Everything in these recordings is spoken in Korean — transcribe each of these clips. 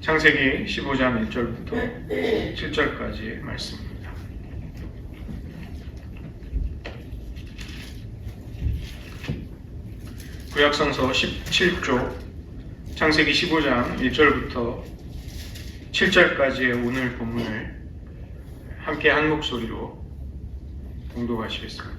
창세기 15장 1절부터 7절까지의 말씀입니다. 구약성서 17조 창세기 15장 1절부터 7절까지의 오늘 본문을 함께 한 목소리로 봉독하시겠습니다.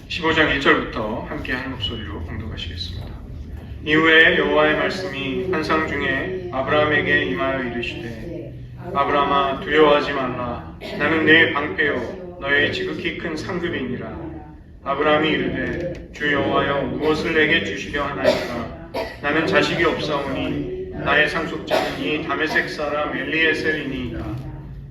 (15장 1절부터) 함께 한 목소리로 봉독하시겠습니다. 이후에 여호와의 말씀이 환상 중에 아브라함에게 임하여 이르시되, 아브라함아, 두려워하지 말라. 나는 내 방패요 너의 지극히 큰 상급이니라. 아브라함이 이르되, 주 여호와여, 무엇을 내게 주시려 하나이까? 나는 자식이 없사오니 나의 상속자는 이 다메섹 사람 엘리에셀이니이다.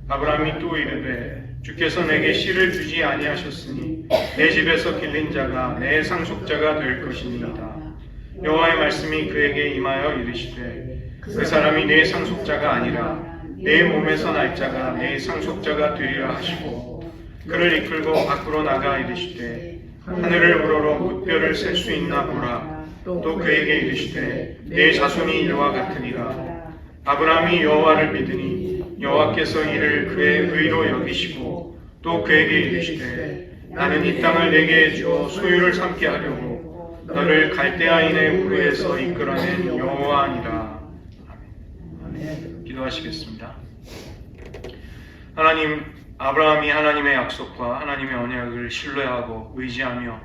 아브라함이 또 이르되, 주께서 내게 씨를 주지 아니하셨으니 내 집에서 길린 자가 내 상속자가 될 것이니이다. 여호와의 말씀이 그에게 임하여 이르시되, 그 사람이 내 상속자가 아니라 내 몸에서 날 자가 내 상속자가 되리라 하시고, 그를 이끌고 밖으로 나가 이르시되, 하늘을 우러러 뭇별을 셀 수 있나 보라. 또 그에게 이르시되, 내 자손이 이와 같으니라. 아브라함이 여호와를 믿으니 여호와께서 이를 그의 의로 여기시고, 또 그에게 이르시되, 나는 이 땅을 내게 주어 소유를 삼게 하려고 너를 갈대아인의 우르에서 이끌어낸 여호와니라. 아멘. 기도하시겠습니다. 하나님, 아브라함이 하나님의 약속과 하나님의 언약을 신뢰하고 의지하며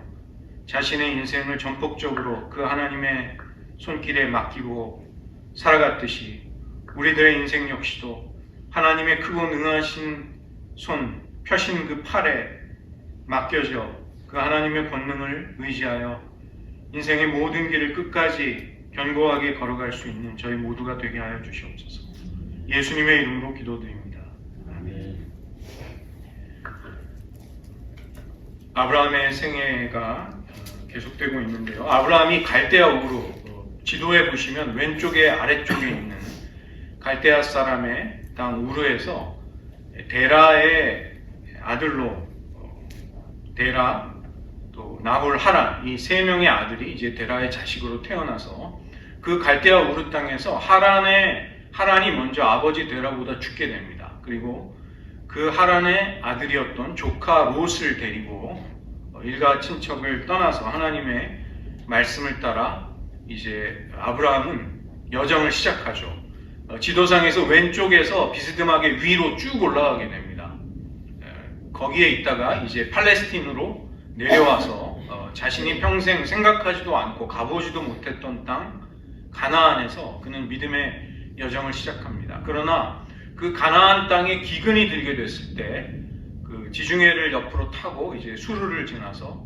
자신의 인생을 전폭적으로 그 하나님의 손길에 맡기고 살아갔듯이, 우리들의 인생 역시도 하나님의 크고 능하신 손, 펴신 그 팔에 맡겨져 그 하나님의 권능을 의지하여 인생의 모든 길을 끝까지 견고하게 걸어갈 수 있는 저희 모두가 되게 하여 주시옵소서. 예수님의 이름으로 기도드립니다. 아멘. 아브라함의 생애가 계속되고 있는데요. 아브라함이 갈대아 우르, 지도에 보시면 왼쪽에 아래쪽에 있는 갈대아 사람의 땅 우르에서 데라의 아들로, 데라, 또 나홀, 하란, 이 세 명의 아들이 이제 데라의 자식으로 태어나서 그 갈대아 우르 땅에서 하란이 먼저 아버지 데라보다 죽게 됩니다. 그리고 그 하란의 아들이었던 조카 롯을 데리고 일가 친척을 떠나서 하나님의 말씀을 따라 이제 아브라함은 여정을 시작하죠. 지도상에서 왼쪽에서 비스듬하게 위로 쭉 올라가게 됩니다. 거기에 있다가 이제 팔레스틴으로 내려와서 자신이 평생 생각하지도 않고 가보지도 못했던 땅 가나안에서 그는 믿음의 여정을 시작합니다. 그러나 그 가나안 땅에 기근이 들게 됐을 때 그 지중해를 옆으로 타고 이제 수르를 지나서,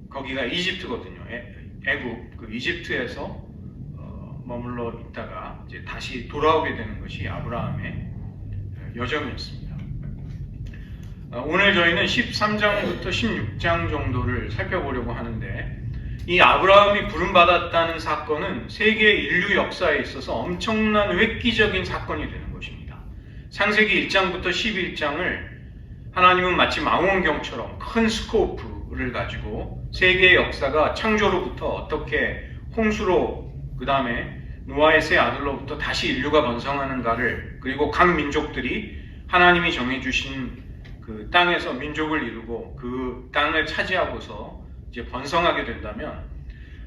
거기가 이집트거든요. 애굽, 그 이집트에서 머물러 있다가 이제 다시 돌아오게 되는 것이 아브라함의 여정이었습니다. 오늘 저희는 13장부터 16장 정도를 살펴보려고 하는데, 이 아브라함이 부름받았다는 사건은 세계 인류 역사에 있어서 엄청난 획기적인 사건이 되는 것입니다. 창세기 1장부터 11장을 하나님은 마치 망원경처럼 큰 스코프를 가지고 세계의 역사가 창조로부터 어떻게 홍수로, 그 다음에 노아의 세 아들로부터 다시 인류가 번성하는가를, 그리고 각 민족들이 하나님이 정해주신 그 땅에서 민족을 이루고 그 땅을 차지하고서 이제 번성하게 된다면,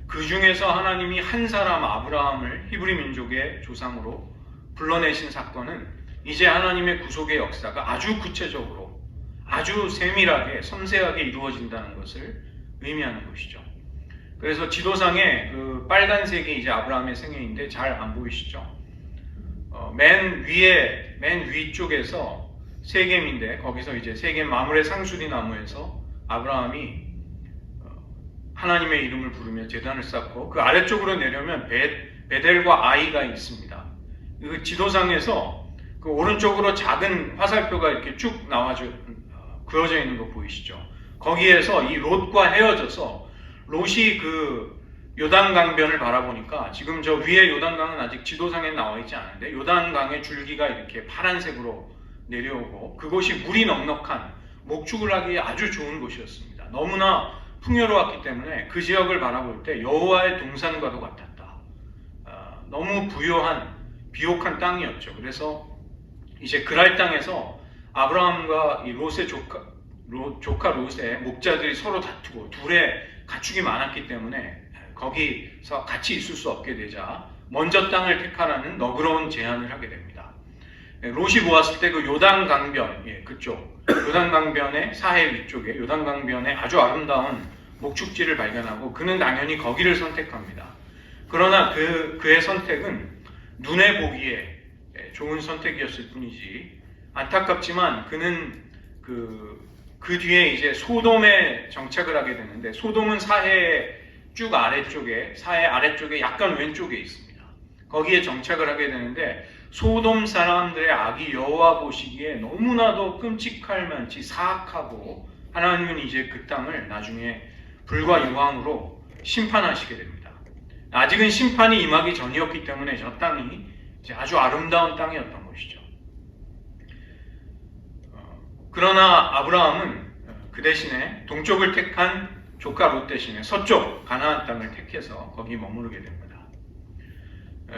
그 중에서 하나님이 한 사람 아브라함을 히브리 민족의 조상으로 불러내신 사건은 이제 하나님의 구속의 역사가 아주 구체적으로, 아주 세밀하게 섬세하게 이루어진다는 것을 의미하는 것이죠. 그래서 지도상에 그 빨간색이 이제 아브라함의 생애인데 잘 안 보이시죠? 맨 위쪽에서 세겜인데, 거기서 이제 세겜 마므레 상수리 나무에서 아브라함이 하나님의 이름을 부르며 제단을 쌓고, 그 아래쪽으로 내려면 베델과 아이가 있습니다. 그 지도상에서 그 오른쪽으로 작은 화살표가 이렇게 쭉 그어져 있는 거 보이시죠? 거기에서 이 롯과 헤어져서 롯이 그 요단강변을 바라보니까 지금 저 위에 요단강은 아직 지도상에 나와 있지 않은데 요단강의 줄기가 이렇게 파란색으로 내려오고 그곳이 물이 넉넉한 목축을 하기에 아주 좋은 곳이었습니다. 너무나 풍요로웠기 때문에 그 지역을 바라볼 때 여호와의 동산과도 같았다. 너무 부요한 비옥한 땅이었죠. 그래서 이제 그랄 땅에서 아브라함과 이 롯의 조카 롯의 목자들이 서로 다투고 둘의 가축이 많았기 때문에 거기서 같이 있을 수 없게 되자 먼저 땅을 택하라는 너그러운 제안을 하게 됩니다. 롯이 보았을 때 그 요단강변, 그쪽 요단강변의 사해 위쪽에 요단강변의 아주 아름다운 목축지를 발견하고 그는 당연히 거기를 선택합니다. 그러나 그의 선택은 눈에 보기에 좋은 선택이었을 뿐이지 안타깝지만 그는 그 뒤에 이제 소돔에 정착을 하게 되는데 소돔은 사해 쭉 아래쪽에 사해 아래쪽에 약간 왼쪽에 있습니다. 거기에 정착을 하게 되는데 소돔 사람들의 악이 여호와 보시기에 너무나도 끔찍할 만치 사악하고 하나님은 이제 그 땅을 나중에 불과 유황으로 심판하시게 됩니다. 아직은 심판이 임하기 전이었기 때문에 저 땅이 이제 아주 아름다운 땅이었던 것이죠. 그러나 아브라함은 그 대신에 동쪽을 택한 조카 롯 대신에 서쪽 가나안 땅을 택해서 거기 머무르게 됩니다.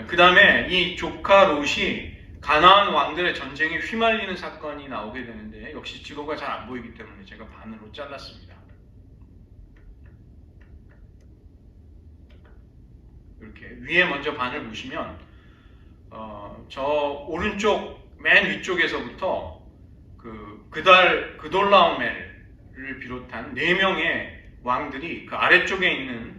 그 다음에 이 조카 롯이 가나안 왕들의 전쟁에 휘말리는 사건이 나오게 되는데 역시 지도가 잘 안 보이기 때문에 제가 반으로 잘랐습니다. 이렇게 위에 먼저 반을 보시면 저 오른쪽 맨 위쪽에서부터 그돌라오멜을 비롯한 4명의 왕들이 그 아래쪽에 있는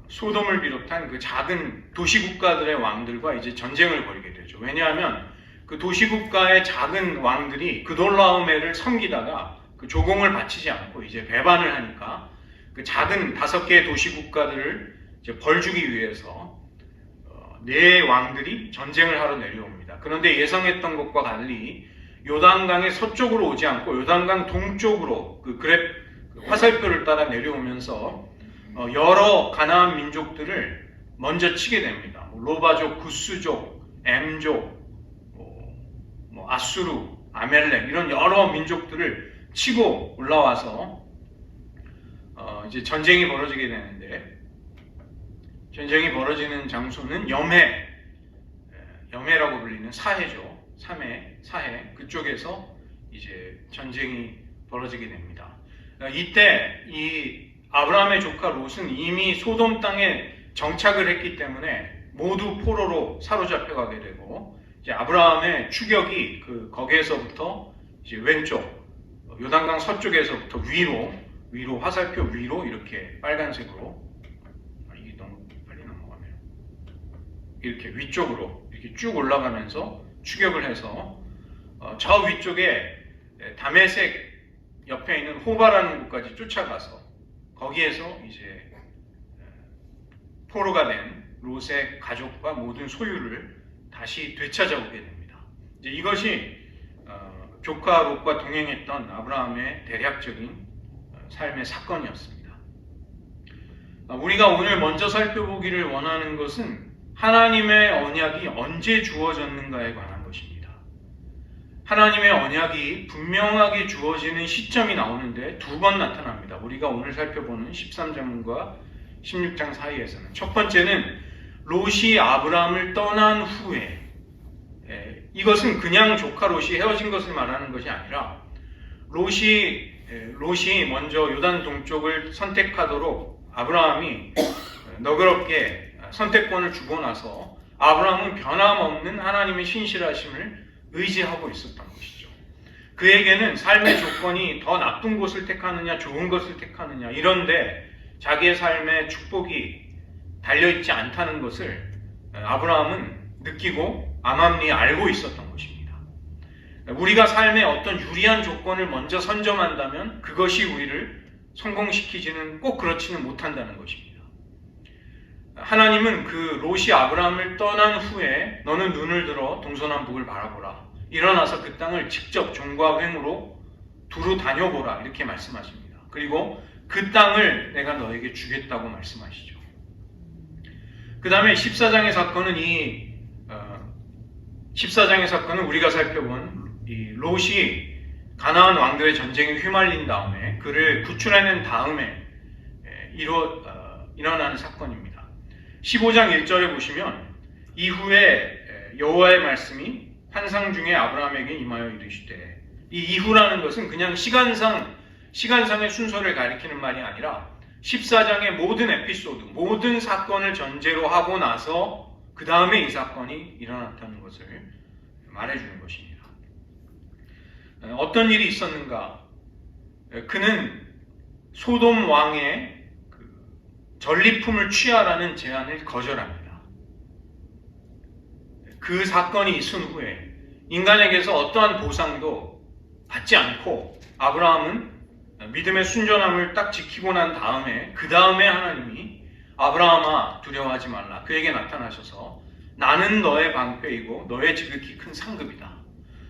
소돔을 비롯한 그 작은 도시국가들의 왕들과 이제 전쟁을 벌이게 되죠. 왜냐하면 그 도시국가의 작은 왕들이 그돌라오멜을 섬기다가 그 조공을 바치지 않고 이제 배반을 하니까 그 작은 5개의 도시국가들을 이제 벌주기 위해서 4 왕들이 전쟁을 하러 내려옵니다. 그런데 예상했던 것과 달리 요단강의 서쪽으로 오지 않고 요단강 동쪽으로 그 화살표를 따라 내려오면서 여러 가나안 민족들을 먼저 치게 됩니다. 로바족, 구스족, 엠족, 아수르, 아멜렉 이런 여러 민족들을 치고 올라와서 이제 전쟁이 벌어지게 되는데 전쟁이 벌어지는 장소는 염해라고 불리는 사해죠. 사해 그쪽에서 이제 전쟁이 벌어지게 됩니다. 이때 이 아브라함의 조카 롯은 이미 소돔 땅에 정착을 했기 때문에 모두 포로로 사로잡혀가게 되고 이제 아브라함의 추격이 거기에서부터 이제 왼쪽 요단강 서쪽에서부터 위로 화살표 위로 이렇게 빨간색으로 이게 너무 빨리 넘어가네요. 이렇게 위쪽으로 이렇게 쭉 올라가면서 추격을 해서 저 위쪽에 다메섹 옆에 있는 호바라는 곳까지 쫓아가서 거기에서 이제 포로가 된 롯의 가족과 모든 소유를 다시 되찾아오게 됩니다. 이제 이것이 조카 롯과 동행했던 아브라함의 대략적인 삶의 사건이었습니다. 우리가 오늘 먼저 살펴보기를 원하는 것은 하나님의 언약이 언제 주어졌는가에 관한 것입니다. 하나님의 언약이 분명하게 주어지는 시점이 나오는데 2번 나타납니다. 우리가 오늘 살펴보는 13장과 16장 사이에서는 첫 번째는 롯이 아브라함을 떠난 후에 이것은 그냥 조카 롯이 헤어진 것을 말하는 것이 아니라 롯이 먼저 요단 동쪽을 선택하도록 아브라함이 너그럽게 선택권을 주고 나서 아브라함은 변함없는 하나님의 신실하심을 의지하고 있었던 것이죠. 그에게는 삶의 조건이 더 나쁜 곳을 택하느냐 좋은 것을 택하느냐 이런데 자기의 삶의 축복이 달려있지 않다는 것을 아브라함은 느끼고 암암리에 알고 있었던 것입니다. 우리가 삶의 어떤 유리한 조건을 먼저 선점한다면 그것이 우리를 성공시키지는 꼭 그렇지는 못한다는 것입니다. 하나님은 그 롯이 아브라함을 떠난 후에 너는 눈을 들어 동서남북을 바라보라. 일어나서 그 땅을 직접 종과 횡으로 두루 다녀보라. 이렇게 말씀하십니다. 그리고 그 땅을 내가 너에게 주겠다고 말씀하시죠. 그 다음에 14장의 사건은 14장의 사건은 우리가 살펴본 이 롯이 가나안 왕들의 전쟁에 휘말린 다음에 그를 구출해낸 다음에 일어나는 사건입니다. 15장 1절에 보시면 이후에 여호와의 말씀이 환상 중에 아브라함에게 임하여 이르시되, 이 이후라는 것은 그냥 시간상의 순서를 가리키는 말이 아니라 14장의 모든 에피소드, 모든 사건을 전제로 하고 나서 그 다음에 이 사건이 일어났다는 것을 말해주는 것입니다. 어떤 일이 있었는가? 그는 소돔 왕의 전리품을 취하라는 제안을 거절합니다. 그 사건이 있은 후에 인간에게서 어떠한 보상도 받지 않고 아브라함은 믿음의 순전함을 딱 지키고 난 다음에 그 다음에 하나님이 아브라함아 두려워하지 말라, 그에게 나타나셔서 나는 너의 방패이고 너의 지극히 큰 상급이다.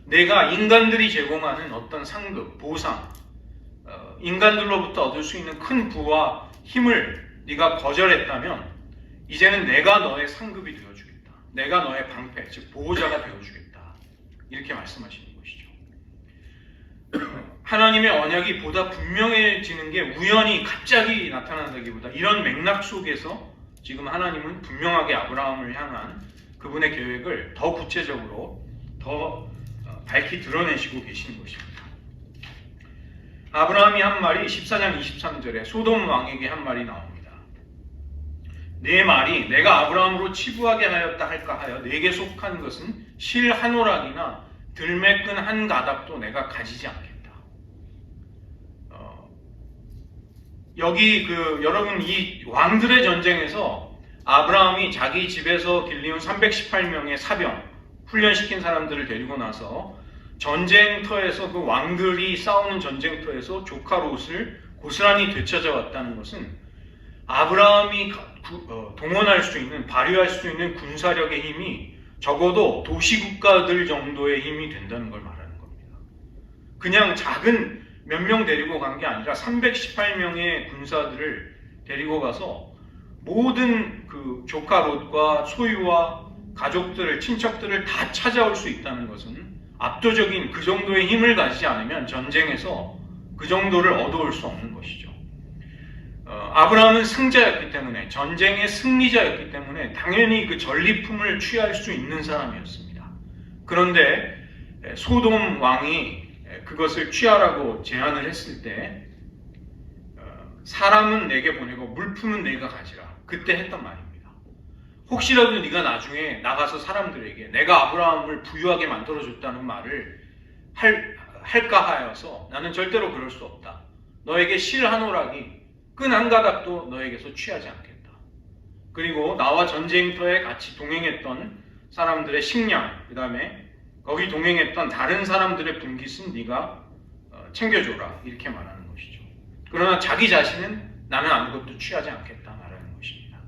내가 인간들이 제공하는 어떤 상급, 보상, 인간들로부터 얻을 수 있는 큰 부와 힘을 네가 거절했다면 이제는 내가 너의 상급이 되어주겠다. 내가 너의 방패, 즉 보호자가 되어주겠다. 이렇게 말씀하시는 것이죠. 하나님의 언약이 보다 분명해지는 게 우연히 갑자기 나타난다기보다 이런 맥락 속에서 지금 하나님은 분명하게 아브라함을 향한 그분의 계획을 더 구체적으로 더 밝히 드러내시고 계시는 것입니다. 아브라함이 한 말이 14장 23절에 소돔 왕에게 한 말이 나옵니다. 내 말이 내가 아브라함으로 치부하게 하였다 할까 하여 내게 속한 것은 실 한 오락이나 들매 끈 한 가닥도 내가 가지지 않겠다. 여기 여러분 이 왕들의 전쟁에서 아브라함이 자기 집에서 길리운 318명의 사병, 훈련시킨 사람들을 데리고 나서 전쟁터에서 그 왕들이 싸우는 전쟁터에서 조카 롯을 고스란히 되찾아왔다는 것은 아브라함이 동원할 수 있는, 발휘할 수 있는 군사력의 힘이 적어도 도시국가들 정도의 힘이 된다는 걸 말하는 겁니다. 그냥 작은 몇 명 데리고 간 게 아니라 318명의 군사들을 데리고 가서 모든 그 조카 롯과 소유와 가족들을, 친척들을 다 찾아올 수 있다는 것은 압도적인 그 정도의 힘을 가지지 않으면 전쟁에서 그 정도를 얻어올 수 없는 것이죠. 아브라함은 승자였기 때문에, 전쟁의 승리자였기 때문에 당연히 그 전리품을 취할 수 있는 사람이었습니다. 그런데 소돔 왕이 그것을 취하라고 제안을 했을 때 사람은 내게 보내고 물품은 내가 가지라, 그때 했단 말입니다. 혹시라도 네가 나중에 나가서 사람들에게 내가 아브라함을 부유하게 만들어줬다는 말을 할까 하여서 나는 절대로 그럴 수 없다. 너에게 실 한 오락이, 끈 한 가닥도 너에게서 취하지 않겠다. 그리고 나와 전쟁터에 같이 동행했던 사람들의 식량, 그 다음에 거기 동행했던 다른 사람들의 분깃은 네가 챙겨줘라, 이렇게 말하는 것이죠. 그러나 자기 자신은 나는 아무것도 취하지 않겠다 말하는 것입니다.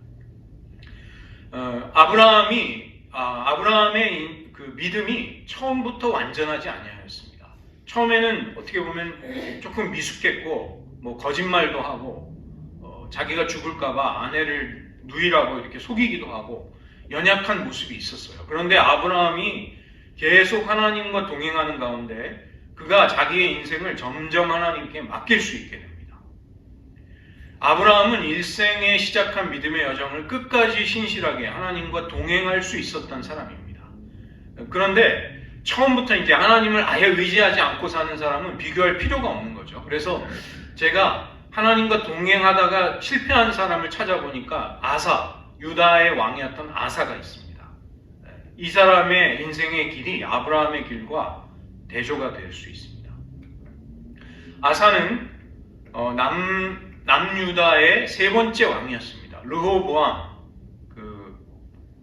아브라함의 그 믿음이 처음부터 완전하지 아니하였습니다. 처음에는 어떻게 보면 조금 미숙했고 거짓말도 하고 자기가 죽을까봐 아내를 누이라고 이렇게 속이기도 하고 연약한 모습이 있었어요. 그런데 아브라함이 계속 하나님과 동행하는 가운데 그가 자기의 인생을 점점 하나님께 맡길 수 있게 됩니다. 아브라함은 일생에 시작한 믿음의 여정을 끝까지 신실하게 하나님과 동행할 수 있었던 사람입니다. 그런데 처음부터 이제 하나님을 아예 의지하지 않고 사는 사람은 비교할 필요가 없는 거죠. 그래서 제가 하나님과 동행하다가 실패한 사람을 찾아보니까 유다의 왕이었던 아사가 있습니다. 이 사람의 인생의 길이 아브라함의 길과 대조가 될 수 있습니다. 아사는 남유다의 세 번째 왕이었습니다. 르호보암,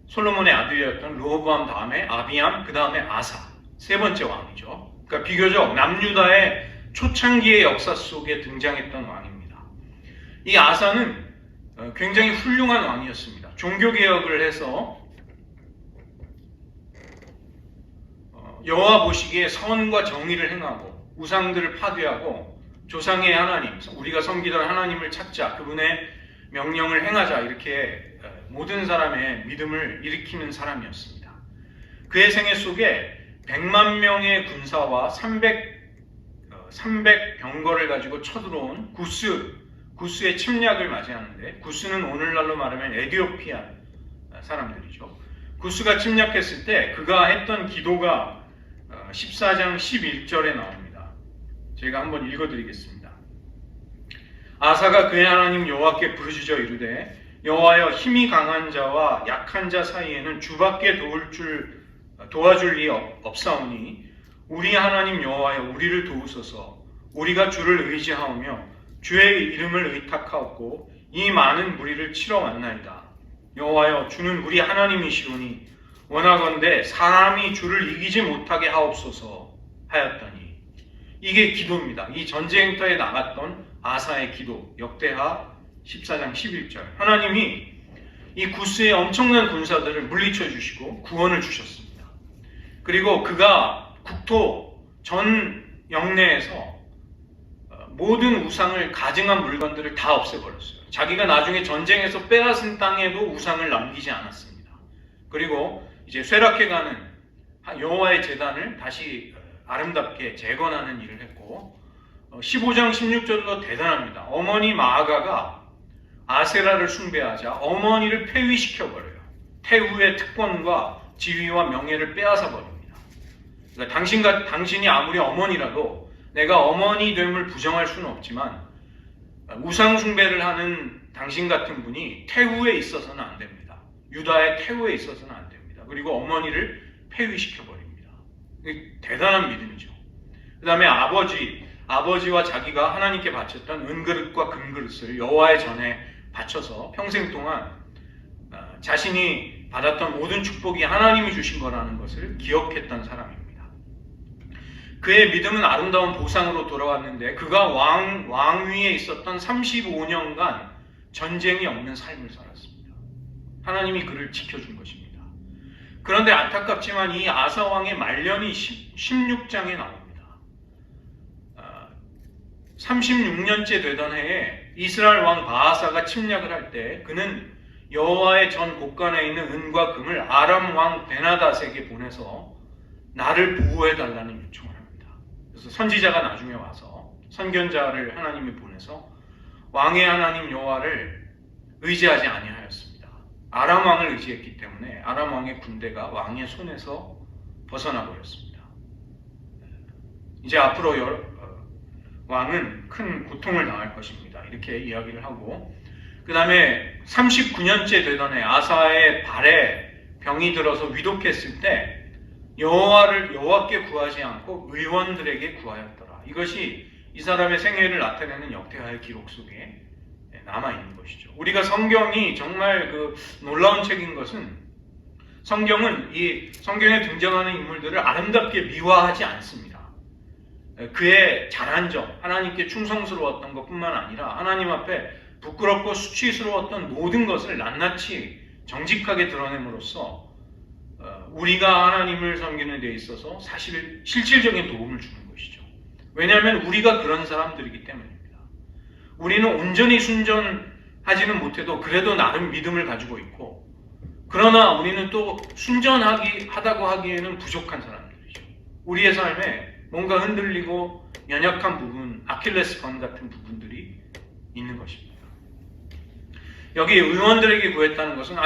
솔로몬의 아들이었던 르호보암 다음에 아비암, 그 다음에 아사, 세 번째 왕이죠. 그러니까 비교적 남유다의 초창기의 역사 속에 등장했던 왕입니다. 이 아사는 굉장히 훌륭한 왕이었습니다. 종교개혁을 해서 여호와 보시기에 선과 정의를 행하고 우상들을 파괴하고 조상의 하나님, 우리가 섬기던 하나님을 찾자, 그분의 명령을 행하자, 이렇게 모든 사람의 믿음을 일으키는 사람이었습니다. 그의 생애 속에 100만 명의 군사와 300병거를 가지고 쳐들어온 구스의 침략을 맞이하는데, 구스는 오늘날로 말하면 에티오피아 사람들이죠. 구스가 침략했을 때 그가 했던 기도가 14장 11절에 나옵니다. 제가 한번 읽어드리겠습니다. 아사가 그의 하나님 여호와께 부르짖어 이르되 여호와여, 힘이 강한 자와 약한 자 사이에는 주밖에 도와줄 이 없사오니 우리 하나님 여호와여, 우리를 도우소서. 우리가 주를 의지하오며 주의 이름을 의탁하옵고 이 많은 무리를 치러 왔나이다. 여호와여, 주는 우리 하나님이시오니 원하건대 사람이 주를 이기지 못하게 하옵소서 하였더니, 이게 기도입니다. 이 전쟁터에 나갔던 아사의 기도, 역대하 14장 11절. 하나님이 이 구스의 엄청난 군사들을 물리쳐 주시고 구원을 주셨습니다. 그리고 그가 국토 전 영내에서 모든 우상을 가증한 물건들을 다 없애버렸어요. 자기가 나중에 전쟁에서 빼앗은 땅에도 우상을 남기지 않았습니다. 그리고 이제 쇠락해가는 여호와의 제단을 다시 아름답게 재건하는 일을 했고, 15장 16절도 대단합니다. 어머니 마아가가 아세라를 숭배하자 어머니를 폐위시켜버려요. 태후의 특권과 지위와 명예를 빼앗아 버립니다. 그러니까 당신이 아무리 어머니라도 내가 어머니 됨을 부정할 수는 없지만 우상 숭배를 하는 당신 같은 분이 태후에 있어서는 안 됩니다. 유다의 태후에 있어서는 안 됩니다. 그리고 어머니를 폐위시켜 버립니다. 대단한 믿음이죠. 그 다음에 아버지와 자기가 하나님께 바쳤던 은그릇과 금그릇을 여호와의 전에 바쳐서 평생 동안 자신이 받았던 모든 축복이 하나님이 주신 거라는 것을 기억했던 사람입니다. 그의 믿음은 아름다운 보상으로 돌아왔는데, 그가 왕위에 있었던 35년간 전쟁이 없는 삶을 살았습니다. 하나님이 그를 지켜준 것입니다. 그런데 안타깝지만 이 아사 왕의 말년이 16장에 나옵니다. 36년째 되던 해에 이스라엘 왕 바하사가 침략을 할 때 그는 여호와의 전 곳간에 있는 은과 금을 아람 왕 베나닷에게 보내서 나를 보호해달라는 요청을 합니다. 그래서 선지자가 나중에 와서 선견자를 하나님이 보내서 왕의 하나님 여호와를 의지하지 아니하였습니다. 아람 왕을 의지했기 때문에 아람 왕의 군대가 왕의 손에서 벗어나 버렸습니다. 이제 앞으로 왕은 큰 고통을 당할 것입니다. 이렇게 이야기를 하고, 그 다음에 39년째 되던 해 아사의 발에 병이 들어서 위독했을 때 여호와께 구하지 않고 의원들에게 구하였더라. 이것이 이 사람의 생애를 나타내는 역대하의 기록 속에 남아있는 것이죠. 우리가 성경이 정말 놀라운 책인 것은, 성경은 이 성경에 등장하는 인물들을 아름답게 미화하지 않습니다. 그의 잘한 점, 하나님께 충성스러웠던 것뿐만 아니라 하나님 앞에 부끄럽고 수치스러웠던 모든 것을 낱낱이 정직하게 드러냄으로써 우리가 하나님을 섬기는 데 있어서 사실 실질적인 도움을 주는 것이죠. 왜냐하면 우리가 그런 사람들이기 때문입니다. 우리는 온전히 순전하지는 못해도 그래도 나름 믿음을 가지고 있고, 그러나 우리는 또 순전하다고 하기에는 부족한 사람들이죠. 우리의 삶에 뭔가 흔들리고 연약한 부분, 아킬레스건 같은 부분들이 있는 것입니다. 여기 의원들에게 구했다는 것은,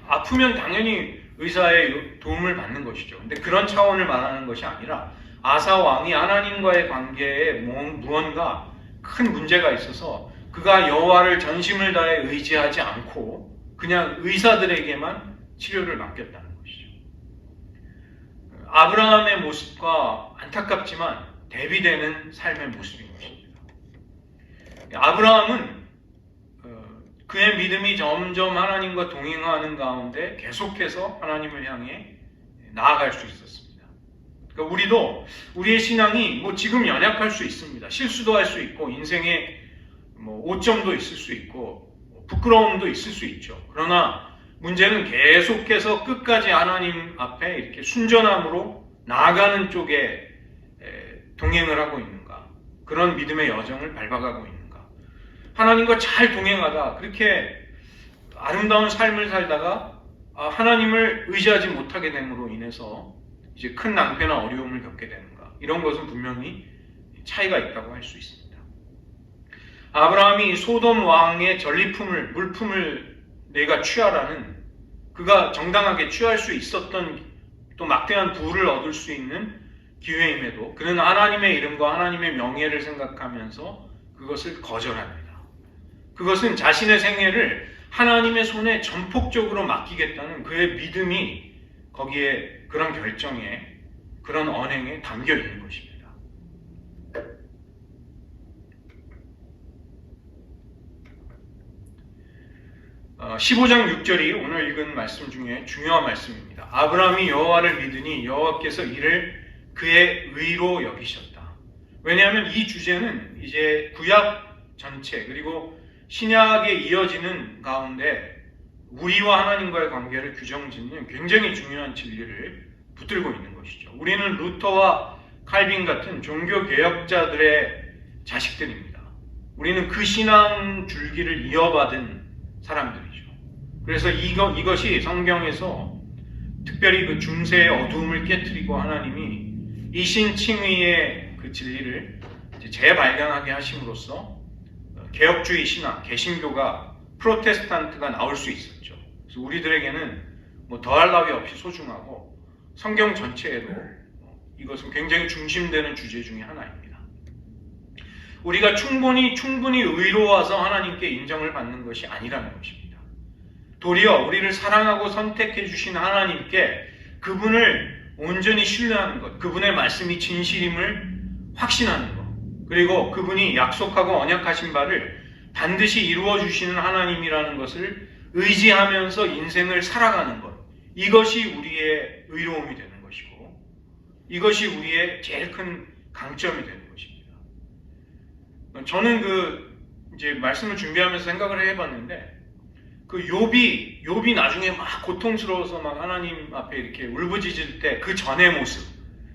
아프면 당연히 의사의 도움을 받는 것이죠. 근데 그런 차원을 말하는 것이 아니라 아사 왕이 하나님과의 관계에 무언가 큰 문제가 있어서 그가 여호와를 전심을 다해 의지하지 않고 그냥 의사들에게만 치료를 맡겼다는 것이죠. 아브라함의 모습과 안타깝지만 대비되는 삶의 모습인 것입니다. 아브라함은 그의 믿음이 점점 하나님과 동행하는 가운데 계속해서 하나님을 향해 나아갈 수 있었습니다. 그러니까 우리도 우리의 신앙이 지금 연약할 수 있습니다. 실수도 할 수 있고 인생에 오점도 있을 수 있고 부끄러움도 있을 수 있죠. 그러나 문제는 계속해서 끝까지 하나님 앞에 이렇게 순전함으로 나아가는 쪽에 동행을 하고 있는가, 그런 믿음의 여정을 밟아가고 있는가, 하나님과 잘 동행하다 그렇게 아름다운 삶을 살다가 하나님을 의지하지 못하게 됨으로 인해서 이제 큰 낭패나 어려움을 겪게 되는가, 이런 것은 분명히 차이가 있다고 할 수 있습니다. 아브라함이 소돔 왕의 전리품을, 물품을 내가 취하라는, 그가 정당하게 취할 수 있었던 또 막대한 부를 얻을 수 있는 기회임에도 그는 하나님의 이름과 하나님의 명예를 생각하면서 그것을 거절합니다. 그것은 자신의 생애를 하나님의 손에 전폭적으로 맡기겠다는 그의 믿음이 거기에, 그런 결정에, 그런 언행에 담겨 있는 것입니다. 15장 6절이 오늘 읽은 말씀 중에 중요한 말씀입니다. 아브라함이 여호와를 믿으니 여호와께서 이를 그의 의로 여기셨다. 왜냐하면 이 주제는 이제 구약 전체 그리고 신약에 이어지는 가운데 우리와 하나님과의 관계를 규정짓는 굉장히 중요한 진리를 붙들고 있는 것이죠. 우리는 루터와 칼빈 같은 종교 개혁자들의 자식들입니다. 우리는 그 신앙 줄기를 이어받은 사람들이죠. 그래서 이것이 성경에서 특별히 그 중세의 어두움을 깨뜨리고 하나님이 이신칭의의 그 진리를 재발견하게 하심으로써 개혁주의 신학, 개신교가, 프로테스탄트가 나올 수 있었죠. 그래서 우리들에게는 뭐 더할 나위 없이 소중하고 성경 전체에도 이것은 굉장히 중심되는 주제 중에 하나입니다. 우리가 충분히 의로워서 하나님께 인정을 받는 것이 아니라는 것입니다. 도리어 우리를 사랑하고 선택해 주신 하나님께 그분을 온전히 신뢰하는 것, 그분의 말씀이 진실임을 확신하는 것, 그리고 그분이 약속하고 언약하신 바를 반드시 이루어 주시는 하나님이라는 것을 의지하면서 인생을 살아가는 것, 이것이 우리의 의로움이 되는 것이고 이것이 우리의 제일 큰 강점이 되는 것입니다. 저는 이제 말씀을 준비하면서 생각을 해봤는데, 그 욥이 나중에 막 고통스러워서 막 하나님 앞에 이렇게 울부짖을 때 그 전의 모습,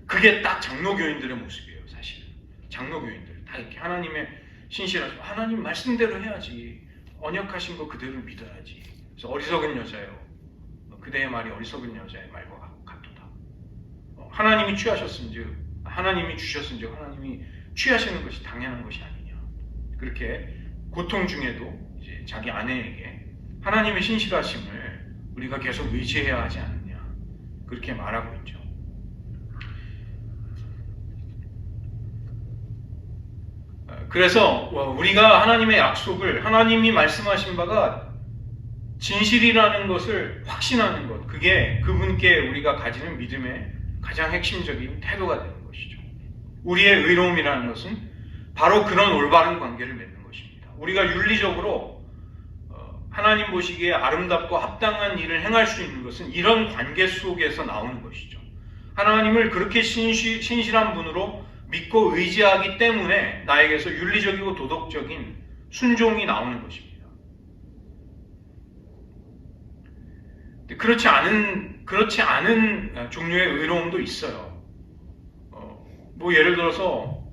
그게 딱 장로교인들의 모습이에요. 사실은 장로교인들 다 이렇게 하나님의 신실하시고 하나님 말씀대로 해야지, 언약하신 거 그대로 믿어야지. 그래서 어리석은 여자요, 그대의 말이 어리석은 여자의 말과 같도다. 하나님이 취하셨은즉, 하나님이 주셨은즉 하나님이 취하시는 것이 당연한 것이 아니냐. 그렇게 고통 중에도 이제 자기 아내에게 하나님의 신실하심을 우리가 계속 의지해야 하지 않느냐, 그렇게 말하고 있죠. 그래서 우리가 하나님의 약속을, 하나님이 말씀하신 바가 진실이라는 것을 확신하는 것, 그게 그분께 우리가 가지는 믿음의 가장 핵심적인 태도가 되는 것이죠. 우리의 의로움이라는 것은 바로 그런 올바른 관계를 맺는 것입니다. 우리가 윤리적으로 하나님 보시기에 아름답고 합당한 일을 행할 수 있는 것은 이런 관계 속에서 나오는 것이죠. 하나님을 그렇게 신실한 분으로 믿고 의지하기 때문에 나에게서 윤리적이고 도덕적인 순종이 나오는 것입니다. 그렇지 않은 종류의 의로움도 있어요. 뭐 예를 들어서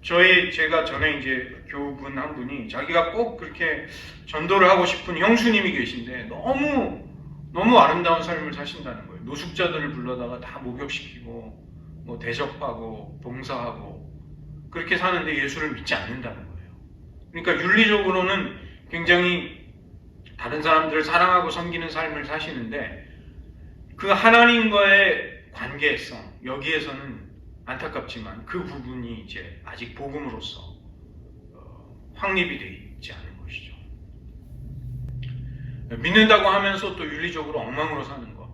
제가 전에 이제 교우분 한 분이 자기가 꼭 그렇게 전도를 하고 싶은 형수님이 계신데 너무 아름다운 삶을 사신다는 거예요. 노숙자들을 불러다가 다 목욕시키고 뭐 대접하고 봉사하고 그렇게 사는데 예수를 믿지 않는다는 거예요. 그러니까 윤리적으로는 굉장히 다른 사람들을 사랑하고 섬기는 삶을 사시는데 그 하나님과의 관계성, 여기에서는 안타깝지만 그 부분이 이제 아직 복음으로서 확립이 되어 있지 않은 것이죠. 믿는다고 하면서 또 윤리적으로 엉망으로 사는 것,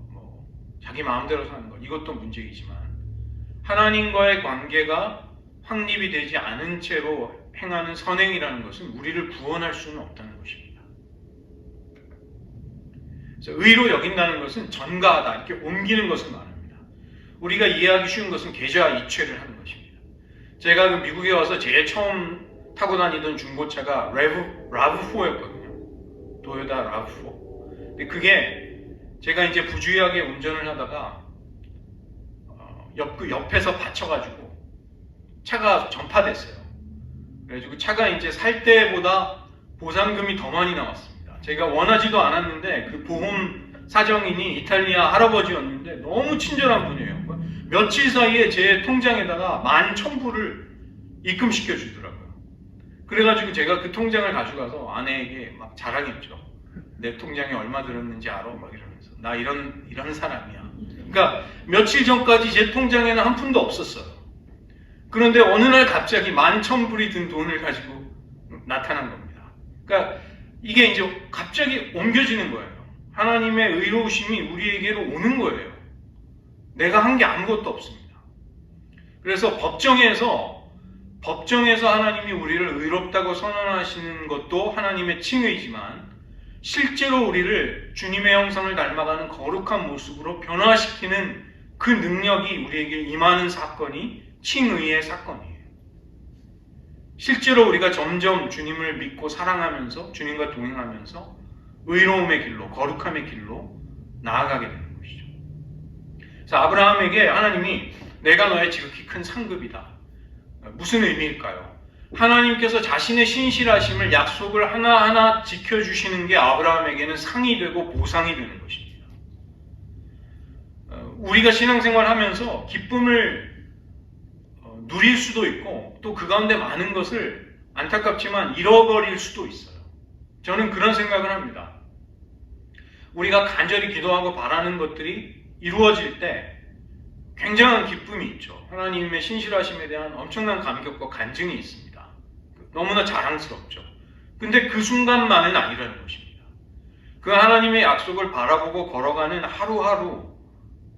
자기 마음대로 사는 것, 이것도 문제이지만 하나님과의 관계가 확립이 되지 않은 채로 행하는 선행이라는 것은 우리를 구원할 수는 없다는 것입니다. 그래서 의로 여긴다는 것은 전가하다, 이렇게 옮기는 것을 말합니다. 우리가 이해하기 쉬운 것은 계좌 이체를 하는 것입니다. 제가 미국에 와서 제일 처음 타고 다니던 중고차가 RAV4였거든요. 도요타 RAV4. 근데 그게 제가 이제 부주의하게 운전을 하다가 옆에서 받쳐가지고 차가 전파됐어요. 그래가지고 차가 이제 살 때보다 보상금이 더 많이 나왔습니다. 제가 원하지도 않았는데 그 보험 사정인이 이탈리아 할아버지였는데 너무 친절한 분이에요. 며칠 사이에 제 통장에다가 11,000불을 입금시켜 주더라고요. 그래가지고 제가 그 통장을 가져가서 아내에게 막 자랑했죠. 내 통장에 얼마 들었는지 알아? 막 이러면서. 나 이런 사람이야. 그러니까 며칠 전까지 제 통장에는 한 푼도 없었어요. 그런데 어느 날 갑자기 11,000불이 든 돈을 가지고 나타난 겁니다. 그러니까 이게 이제 갑자기 옮겨지는 거예요. 하나님의 의로우심이 우리에게로 오는 거예요. 내가 한 게 아무것도 없습니다. 그래서 법정에서 하나님이 우리를 의롭다고 선언하시는 것도 하나님의 칭의지만 실제로 우리를 주님의 형상을 닮아가는 거룩한 모습으로 변화시키는 그 능력이 우리에게 임하는 사건이 칭의의 사건이에요. 실제로 우리가 점점 주님을 믿고 사랑하면서 주님과 동행하면서 의로움의 길로, 거룩함의 길로 나아가게 되는 것이죠. 그래서 아브라함에게 하나님이 내가 너의 지극히 큰 상급이다. 무슨 의미일까요? 하나님께서 자신의 신실하심을 약속을 하나하나 지켜주시는 게 아브라함에게는 상이 되고 보상이 되는 것입니다. 우리가 신앙생활 하면서 기쁨을 누릴 수도 있고 또 그 가운데 많은 것을 안타깝지만 잃어버릴 수도 있어요. 저는 그런 생각을 합니다. 우리가 간절히 기도하고 바라는 것들이 이루어질 때 굉장한 기쁨이 있죠. 하나님의 신실하심에 대한 엄청난 감격과 간증이 있습니다. 너무나 자랑스럽죠. 근데 그 순간만은 아니라는 것입니다. 그 하나님의 약속을 바라보고 걸어가는 하루하루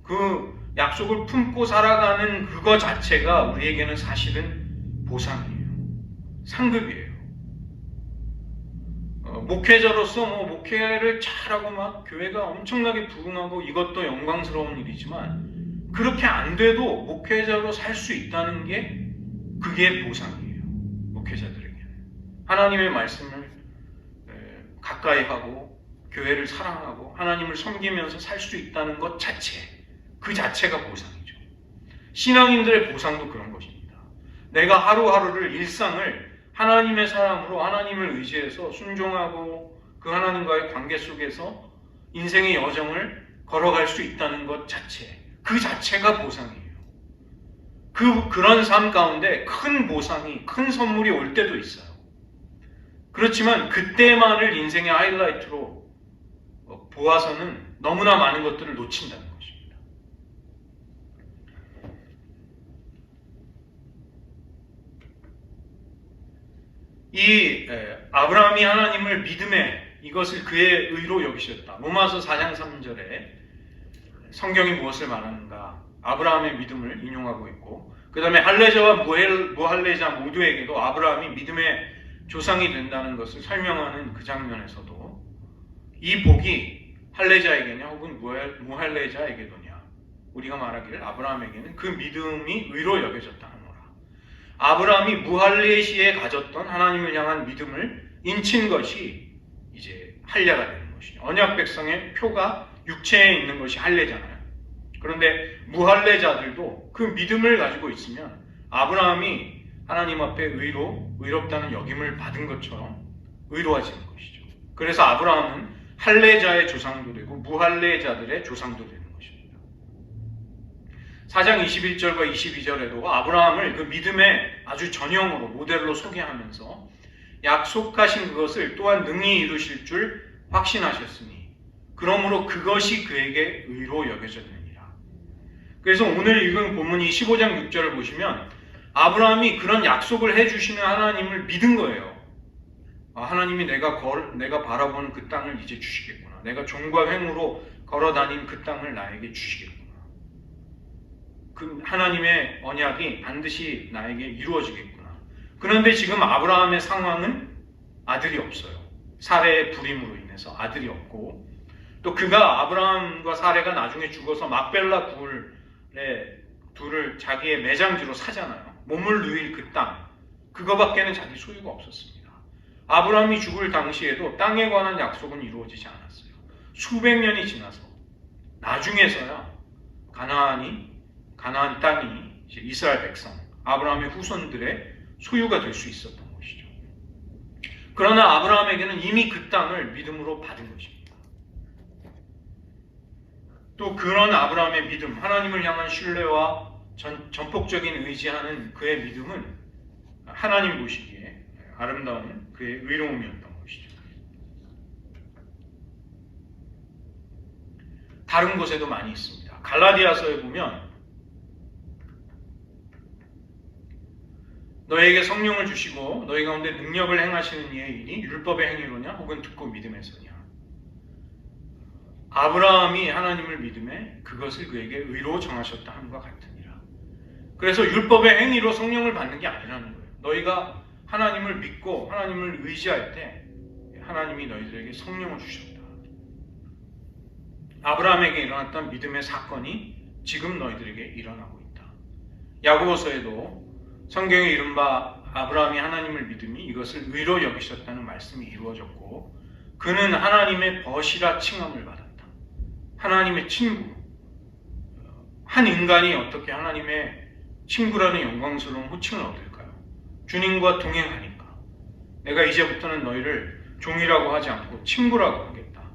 그 약속을 품고 살아가는 그거 자체가 우리에게는 사실은 보상이에요. 상급이에요. 목회자로서 목회를 잘하고 막 교회가 엄청나게 부흥하고 이것도 영광스러운 일이지만 그렇게 안 돼도 목회자로 살 수 있다는 게 그게 보상이에요. 목회자들에게는. 하나님의 말씀을 가까이 하고 교회를 사랑하고 하나님을 섬기면서 살 수 있다는 것 자체, 그 자체가 보상이죠. 신앙인들의 보상도 그런 것입니다. 내가 하루하루를 일상을 하나님의 사람으로 하나님을 의지해서 순종하고 그 하나님과의 관계 속에서 인생의 여정을 걸어갈 수 있다는 것 자체, 그 자체가 보상이에요. 그런 삶 가운데 큰 보상이, 큰 선물이 올 때도 있어요. 그렇지만 그때만을 인생의 하이라이트로 보아서는 너무나 많은 것들을 놓친다는 것입니다. 이 아브라함이 하나님을 믿음에 이것을 그의 의로 여기셨다. 로마서 4장 3절에 성경이 무엇을 말하는가? 아브라함의 믿음을 인용하고 있고 그 다음에 할레자와 무할레자 모두에게도 아브라함이 믿음의 조상이 된다는 것을 설명하는 그 장면에서도 이 복이 할레자에게냐 혹은 무할레자에게도냐 우리가 말하기를 아브라함에게는 그 믿음이 의로 여겨졌다 하노라. 아브라함이 무할레시에 가졌던 하나님을 향한 믿음을 인친 것이 이제 할례가 되는 것이죠. 언약 백성의 표가 육체에 있는 것이 할례잖아요. 그런데 무할례자들도 그 믿음을 가지고 있으면 아브라함이 하나님 앞에 의롭다는 여김을 받은 것처럼 의로워지는 것이죠. 그래서 아브라함은 할례자의 조상도 되고 무할례자들의 조상도 되는 것입니다. 4장 21절과 22절에도 아브라함을 그 믿음의 아주 전형으로 모델로 소개하면서 약속하신 그것을 또한 능히 이루실 줄 확신하셨으니 그러므로 그것이 그에게 의로 여겨졌느니라. 그래서 오늘 읽은 본문이 15장 6절을 보시면 아브라함이 그런 약속을 해주시는 하나님을 믿은 거예요. 하나님이 내가 바라보는 그 땅을 이제 주시겠구나. 내가 종과 횡으로 걸어다닌 그 땅을 나에게 주시겠구나. 그 하나님의 언약이 반드시 나에게 이루어지겠구나. 그런데 지금 아브라함의 상황은 아들이 없어요. 사레의 불임으로 인해서 아들이 없고 또 그가 아브라함과 사레가 나중에 죽어서 막벨라 둘을 자기의 매장지로 사잖아요. 몸을 누일 그 땅, 그거밖에는 자기 소유가 없었습니다. 아브라함이 죽을 당시에도 땅에 관한 약속은 이루어지지 않았어요. 수백 년이 지나서 나중에서야 가나안 땅이 이제 이스라엘 백성, 아브라함의 후손들의 소유가 될 수 있었던 것이죠. 그러나 아브라함에게는 이미 그 땅을 믿음으로 받은 것입니다. 또 그런 아브라함의 믿음, 하나님을 향한 신뢰와 전폭적인 의지하는 그의 믿음은 하나님 보시기에 아름다운 그의 의로움이었던 것이죠. 다른 곳에도 많이 있습니다. 갈라디아서에 보면 너에게 성령을 주시고 너희 가운데 능력을 행하시는 이의 일이 율법의 행위로냐 혹은 듣고 믿음에서냐. 아브라함이 하나님을 믿음에 그것을 그에게 의로 정하셨다 함과 같으니라. 그래서 율법의 행위로 성령을 받는 게 아니라는 거예요. 너희가 하나님을 믿고 하나님을 의지할 때 하나님이 너희들에게 성령을 주셨다. 아브라함에게 일어났던 믿음의 사건이 지금 너희들에게 일어나고 있다. 야고보서에도 성경에 이른바 아브라함이 하나님을 믿음이 이것을 의로 여기셨다는 말씀이 이루어졌고 그는 하나님의 벗이라 칭함을 받았다. 하나님의 친구. 한 인간이 어떻게 하나님의 친구라는 영광스러운 호칭을 얻을까요? 주님과 동행하니까. 내가 이제부터는 너희를 종이라고 하지 않고 친구라고 하겠다.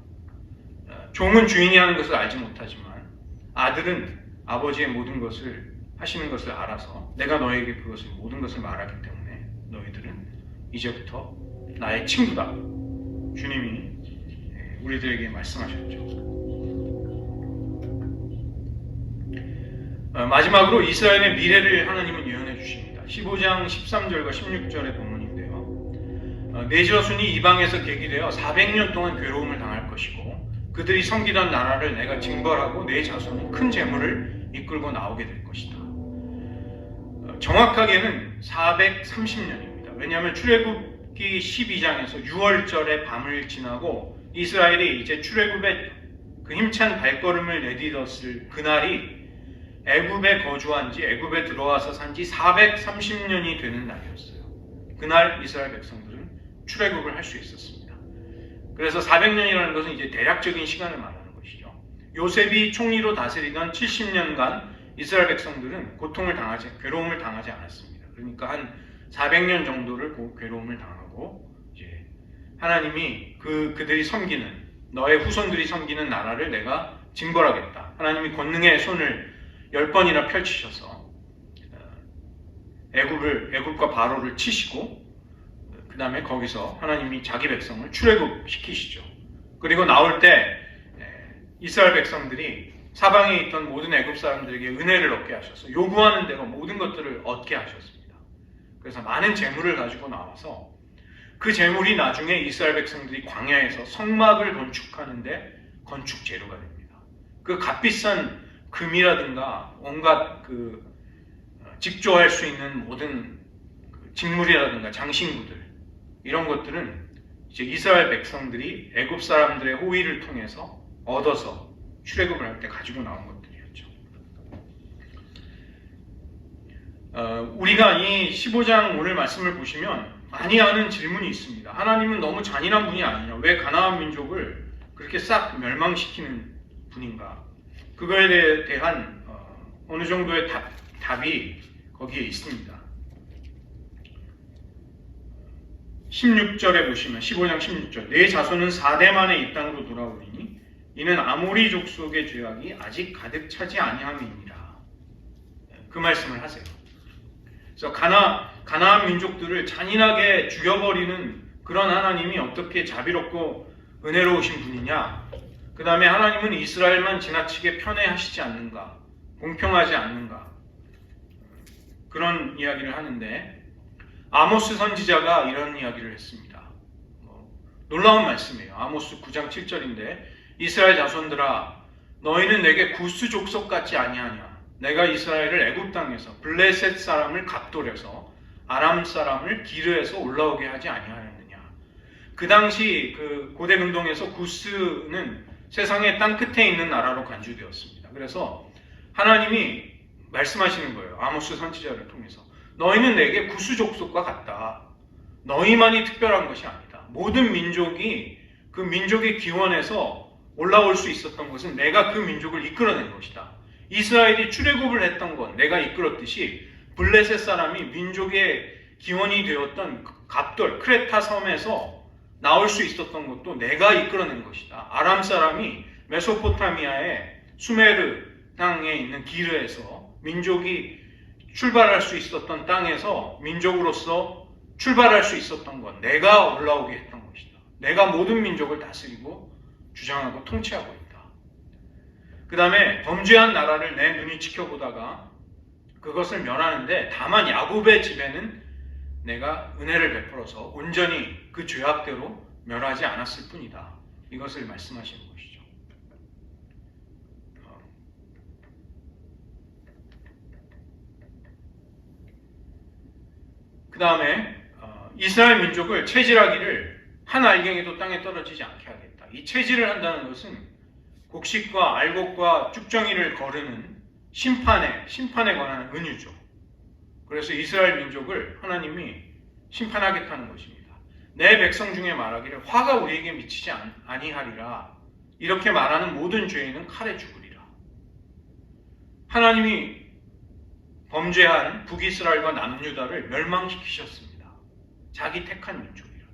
종은 주인이 하는 것을 알지 못하지만 아들은 아버지의 모든 것을 하시는 것을 알아서 내가 너에게 그것을 모든 것을 말하기 때문에 너희들은 이제부터 나의 친구다. 주님이 우리들에게 말씀하셨죠. 마지막으로 이스라엘의 미래를 하나님은 예언해 주십니다. 15장 13절과 16절의 본문인데요. 내 자손이 이방에서 계기되어 400년 동안 괴로움을 당할 것이고 그들이 섬기던 나라를 내가 징벌하고 내 자손은 큰 재물을 이끌고 나오게 될 것이다. 정확하게는 430년입니다. 왜냐하면 출애굽기 12장에서 6월절의 밤을 지나고 이스라엘이 이제 출애굽의 그 힘찬 발걸음을 내딛었을 그날이 애굽에 거주한 지 애굽에 들어와서 산 지 430년이 되는 날이었어요. 그날 이스라엘 백성들은 출애굽을 할 수 있었습니다. 그래서 400년이라는 것은 이제 대략적인 시간을 말하는 것이죠. 요셉이 총리로 다스리던 70년간 이스라엘 백성들은 괴로움을 당하지 않았습니다. 그러니까 한 400년 정도를 괴로움을 당하고 이제 하나님이 그들이 섬기는 너의 후손들이 섬기는 나라를 내가 징벌하겠다. 하나님이 권능의 손을 10번이나 펼치셔서 애굽과 바로를 치시고 그 다음에 거기서 하나님이 자기 백성을 출애굽시키시죠. 그리고 나올 때 이스라엘 백성들이 사방에 있던 모든 애굽 사람들에게 은혜를 얻게 하셔서 요구하는 대로 모든 것들을 얻게 하셨습니다. 그래서 많은 재물을 가지고 나와서 그 재물이 나중에 이스라엘 백성들이 광야에서 성막을 건축하는데 건축 재료가 됩니다. 그 값비싼 금이라든가 온갖 직조할 수 있는 모든 직물이라든가 장신구들 이런 것들은 이제 이스라엘 백성들이 애굽 사람들의 호의를 통해서 얻어서 출애굽을 할 때 가지고 나온 것들이었죠. 우리가 이 15장 오늘 말씀을 보시면 많이 하는 질문이 있습니다. 하나님은 너무 잔인한 분이 아니냐? 왜 가나안 민족을 그렇게 싹 멸망시키는 분인가? 그거에 대한 어느 정도의 답이 거기에 있습니다. 16절에 보시면 15장 16절 내 자손은 4대 만에 이 땅으로 돌아오리니 이는 아모리 족속의 죄악이 아직 가득 차지 아니함이니라. 그 말씀을 하세요. 그래서 가나안 민족들을 잔인하게 죽여버리는 그런 하나님이 어떻게 자비롭고 은혜로우신 분이냐? 그 다음에 하나님은 이스라엘만 지나치게 편애하시지 않는가? 공평하지 않는가? 그런 이야기를 하는데 아모스 선지자가 이런 이야기를 했습니다. 놀라운 말씀이에요. 아모스 9장 7절인데 이스라엘 자손들아 너희는 내게 구스 족속 같지 아니하냐? 내가 이스라엘을 애굽 땅에서 블레셋 사람을 갑돌에서 아람 사람을 기르에서 올라오게 하지 아니하였느냐? 그 당시 그 고대 근동에서 구스는 세상의 땅 끝에 있는 나라로 간주되었습니다. 그래서 하나님이 말씀하시는 거예요. 아모스 선지자를 통해서. 너희는 내게 구스 족속과 같다. 너희만이 특별한 것이 아니다. 모든 민족이 그 민족의 기원에서 올라올 수 있었던 것은 내가 그 민족을 이끌어낸 것이다. 이스라엘이 출애굽을 했던 건 내가 이끌었듯이 블레셋 사람이 민족의 기원이 되었던 갑돌, 크레타 섬에서 나올 수 있었던 것도 내가 이끌어낸 것이다. 아람 사람이 메소포타미아의 수메르 땅에 있는 기르에서 민족이 출발할 수 있었던 땅에서 민족으로서 출발할 수 있었던 건 내가 올라오게 했던 것이다. 내가 모든 민족을 다스리고 주장하고 통치하고 있다. 그 다음에 범죄한 나라를 내 눈이 지켜보다가 그것을 멸하는데 다만 야곱의 집에는 내가 은혜를 베풀어서 온전히 그 죄악대로 멸하지 않았을 뿐이다. 이것을 말씀하시는 것이죠. 그 다음에 이스라엘 민족을 체질하기를 한 알갱이도 땅에 떨어지지 않게 하겠다. 이 체질을 한다는 것은 곡식과 알곡과 쭉정이를 거르는 심판에 관한 은유죠. 그래서 이스라엘 민족을 하나님이 심판하겠다는 것입니다. 내 백성 중에 말하기를 화가 우리에게 미치지 아니하리라. 이렇게 말하는 모든 죄인은 칼에 죽으리라. 하나님이 범죄한 북이스라엘과 남유다를 멸망시키셨습니다. 자기 택한 민족이라도.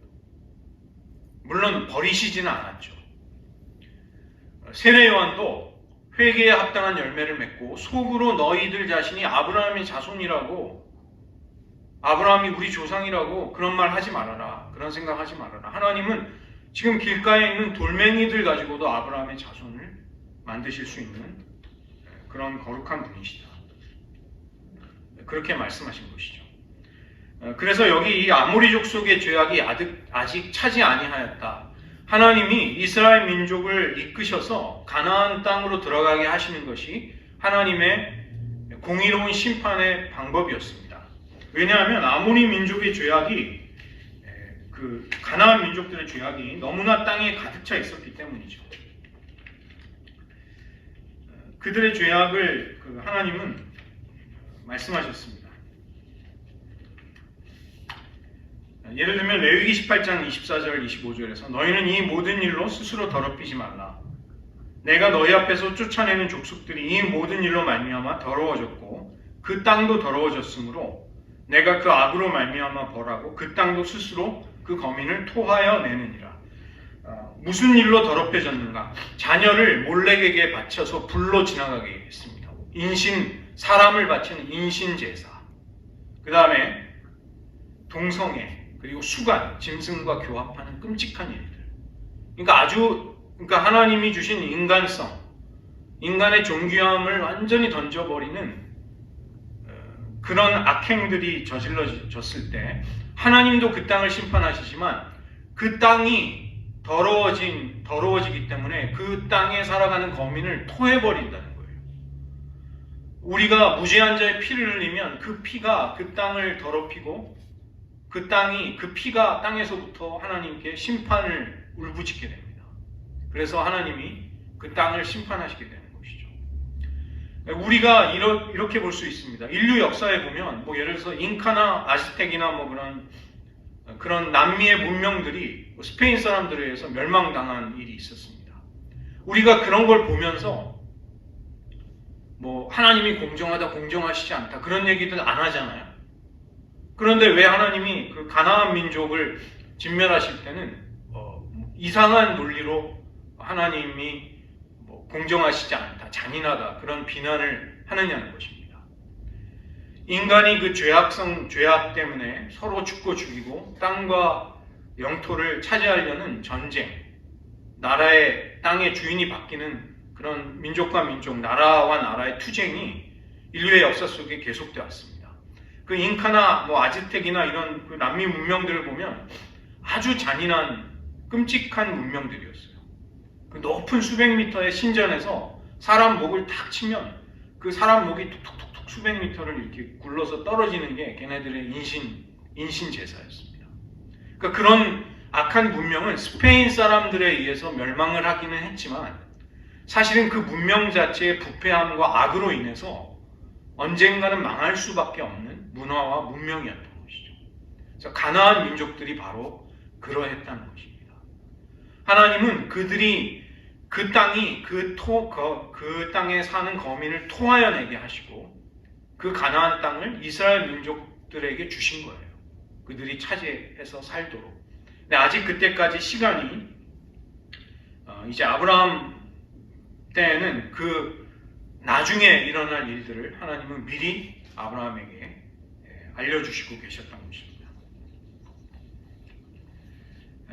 물론 버리시지는 않았죠. 세례 요한도 회개에 합당한 열매를 맺고 속으로 너희들 자신이 아브라함의 자손이라고, 아브라함이 우리 조상이라고 그런 말 하지 말아라. 그런 생각하지 말아라. 하나님은 지금 길가에 있는 돌멩이들 가지고도 아브라함의 자손을 만드실 수 있는 그런 거룩한 분이시다. 그렇게 말씀하신 것이죠. 그래서 여기 이 아모리족 속의 죄악이 아직 차지 아니하였다. 하나님이 이스라엘 민족을 이끄셔서 가나안 땅으로 들어가게 하시는 것이 하나님의 공의로운 심판의 방법이었습니다. 왜냐하면 아모리 민족의 죄악이 그 가나안 민족들의 죄악이 너무나 땅에 가득 차 있었기 때문이죠. 그들의 죄악을 하나님은 말씀하셨습니다. 예를 들면 레위기 18장 24절 25절에서 너희는 이 모든 일로 스스로 더럽히지 말라. 내가 너희 앞에서 쫓아내는 족속들이 이 모든 일로 말미암아 더러워졌고 그 땅도 더러워졌으므로 내가 그 악으로 말미암아 벌하고 그 땅도 스스로 그 거민을 토하여 내느니라. 무슨 일로 더럽혀졌는가? 자녀를 몰렉에게 바쳐서 불로 지나가게 했습니다. 사람을 바치는 인신제사. 그 다음에 동성애, 그리고 수간, 짐승과 교합하는 끔찍한 일들. 그러니까 하나님이 주신 인간성, 인간의 존귀함을 완전히 던져버리는 그런 악행들이 저질러졌을 때 하나님도 그 땅을 심판하시지만 그 땅이 더러워지기 때문에 그 땅에 살아가는 거민을 토해버린다는 거예요. 우리가 무죄한 자의 피를 흘리면 그 피가 그 땅을 더럽히고 그 피가 땅에서부터 하나님께 심판을 울부짖게 됩니다. 그래서 하나님이 그 땅을 심판하시게 되는 것이죠. 우리가 이렇게 볼 수 있습니다. 인류 역사에 보면 예를 들어서 잉카나 아즈텍이나 그런 남미의 문명들이 스페인 사람들에 의해서 멸망당한 일이 있었습니다. 우리가 그런 걸 보면서 하나님이 공정하시지 않다 그런 얘기들 안 하잖아요. 그런데 왜 하나님이 그 가나안 민족을 진멸하실 때는 이상한 논리로 하나님이 공정하시지 않다, 잔인하다 그런 비난을 하느냐는 것입니다. 인간이 그 죄악 때문에 서로 죽고 죽이고 땅과 영토를 차지하려는 전쟁, 땅의 주인이 바뀌는 그런 민족과 민족, 나라와 나라의 투쟁이 인류의 역사 속에 계속되어 왔습니다. 그 잉카나 아즈텍이나 이런 그 남미 문명들을 보면 아주 잔인한 끔찍한 문명들이었어요. 그 높은 수백 미터의 신전에서 사람 목을 탁 치면 그 사람 목이 툭툭툭툭 수백 미터를 이렇게 굴러서 떨어지는 게 걔네들의 인신 제사였습니다. 그러니까 그런 악한 문명은 스페인 사람들에 의해서 멸망을 하기는 했지만 사실은 그 문명 자체의 부패함과 악으로 인해서 언젠가는 망할 수밖에 없는 문화와 문명이었던 것이죠. 그래서 가나안 민족들이 바로 그러했다는 것입니다. 하나님은 그들이 그 땅에 사는 거민을 토하여 내게 하시고 그 가나안 땅을 이스라엘 민족들에게 주신 거예요. 그들이 차지해서 살도록. 근데 아직 그때까지 시간이 이제 아브라함 때에는 그 나중에 일어날 일들을 하나님은 미리 아브라함에게 알려주시고 계셨던 것입니다.